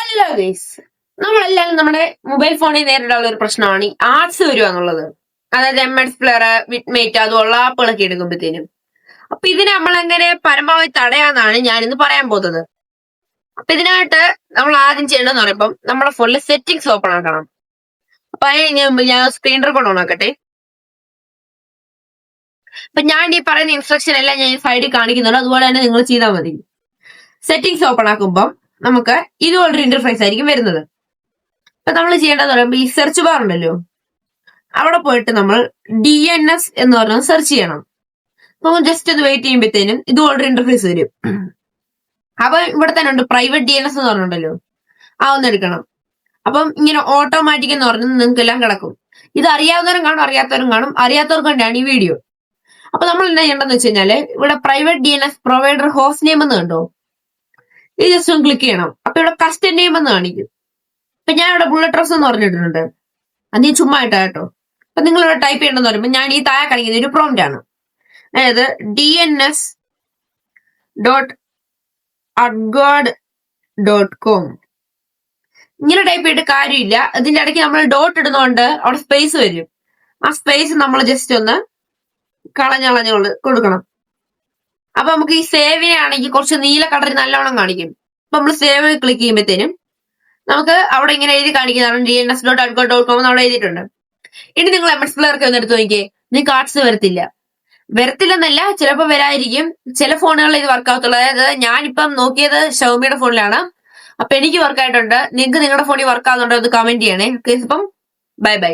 Hello guys, നമ്മളെല്ലാവരും നമ്മുടെ mobile ഫോണിൽ നേരിടാനുള്ള ഒരു പ്രശ്നമാണ് ഈ ആർട്സ് വരിക എന്നുള്ളത്. അതായത് എക്സ്പ്ലോറർ, വിറ്റ്മേറ്റ് അതുള്ള ആപ്പുകളൊക്കെ എടുക്കുമ്പോഴത്തേനും. അപ്പൊ ഇതിനെ നമ്മൾ എങ്ങനെ പരമാവധി തടയാന്നാണ് ഞാൻ ഇന്ന് പറയാൻ പോകുന്നത്. അപ്പൊ ഇതിനായിട്ട് നമ്മൾ ആദ്യം ചെയ്യേണ്ടതെന്ന് പറയുമ്പോൾ നമ്മുടെ ഫോണിലെ സെറ്റിംഗ്സ് ഓപ്പൺ ആക്കണം. അപ്പൊ അതിന് മുമ്പ് ഞാൻ സ്ക്രീൻ റെക്കോർഡ് ഓൺ ആക്കട്ടെ. അപ്പൊ ഞാൻ ഈ പറയുന്ന ഇൻസ്ട്രക്ഷൻ എല്ലാം ഞാൻ ഈ സൈഡിൽ കാണിക്കുന്നുണ്ട്, അതുപോലെ തന്നെ നിങ്ങൾ ചെയ്താൽ മതി. സെറ്റിംഗ്സ് ഓപ്പൺ ആക്കുമ്പോൾ നമുക്ക് ഇതുപോലൊരു ഇന്റർഫേസ് ആയിരിക്കും വരുന്നത്. അപ്പൊ നമ്മൾ ചെയ്യേണ്ടതെന്ന് പറയുമ്പോൾ ഈ സെർച്ച് ബാർ ഉണ്ടല്ലോ, അവിടെ പോയിട്ട് നമ്മൾ DNS എന്ന് പറഞ്ഞാൽ സെർച്ച് ചെയ്യണം. അപ്പൊ ജസ്റ്റ് ഒന്ന് വെയിറ്റ് ചെയ്യുമ്പോഴത്തേനും ഇതുപോലൊരു ഇന്റർഫേസ് വരും. അപ്പൊ ഇവിടെ തന്നെ ഉണ്ട് പ്രൈവറ്റ് DNS എന്ന് പറഞ്ഞിട്ടുണ്ടല്ലോ, ഒന്ന് എടുക്കണം. അപ്പം ഇങ്ങനെ ഓട്ടോമാറ്റിക് എന്ന് പറഞ്ഞത് നിങ്ങൾക്ക് എല്ലാം കിടക്കും. ഇത് അറിയാവുന്നവരും കാണും, അറിയാത്തവരും കാണും. അറിയാത്തവർക്ക് വേണ്ടിയാണ് ഈ വീഡിയോ. അപ്പൊ നമ്മൾ എന്താ ചെയ്യേണ്ടതെന്ന് വെച്ച് കഴിഞ്ഞാല് ഇവിടെ private DNS provider host name എന്ന് കണ്ടോ, ഇത് ജസ്റ്റ് ഒന്ന് ക്ലിക്ക് ചെയ്യണം. അപ്പൊ ഇവിടെ കസ്റ്റം നെയിം എന്ന് കാണിക്കും. ഇപ്പൊ ഞാൻ ഇവിടെ ബുള്ളറ്റ് ട്രസ് എന്ന് പറഞ്ഞിട്ടുണ്ട്, അത് നീ ചുമ്മാ ഇട്ടാ കേട്ടോ. അപ്പൊ നിങ്ങൾ ഇവിടെ ടൈപ്പ് ചെയ്യണമെന്ന് പറയുമ്പോൾ ഞാൻ ഈ താഴെ കാണിക്കുന്ന ഒരു പ്രോംപ്റ്റ് ആണ്. അതായത് DNS.adguard.com ഇങ്ങനെ ടൈപ്പ് ചെയ്തിട്ട് കാര്യമില്ല. ഇതിന്റെ ഇടയ്ക്ക് നമ്മൾ ഡോട്ട് ഇടുന്നോണ്ട് അവിടെ സ്പേസ് വരും. ആ സ്പേസ് നമ്മൾ ജസ്റ്റ് ഒന്ന് കളഞ്ഞ് കൊടുക്കണം. അപ്പൊ നമുക്ക് ഈ സേവ് ആണെങ്കിൽ കുറച്ച് നീല കളറിൽ നല്ലോണം കാണിക്കും. അപ്പൊ നമ്മൾ സേവ് ക്ലിക്ക് ചെയ്യുമ്പോഴത്തേനും നമുക്ക് അവിടെ ഇങ്ങനെ എഴുതി കാണിക്കുന്നതാണ് DNS.adguard.com അവിടെ എഴുതിയിട്ടുണ്ട്. ഇനി നിങ്ങൾ എക്സ്പ്ലോറർ ഒന്ന് എടുത്ത് നോക്കിയേ, നിങ്ങൾക്ക് ആർട്സ് വരത്തില്ലെന്നല്ല, ചിലപ്പോൾ വരാതിരിക്കും. ചില ഫോണുകളിൽ ഇത് വർക്കാവത്തുള്ളൂ. അതായത് ഞാനിപ്പം നോക്കിയത് ഷൗമിയുടെ ഫോണിലാണ്. അപ്പൊ എനിക്ക് വർക്കായിട്ടുണ്ട്. നിങ്ങൾക്ക് നിങ്ങളുടെ ഫോണിൽ വർക്കാവുന്നുണ്ടോ അത് കമന്റ് ചെയ്യണേ. ഇപ്പം ബൈ ബൈ.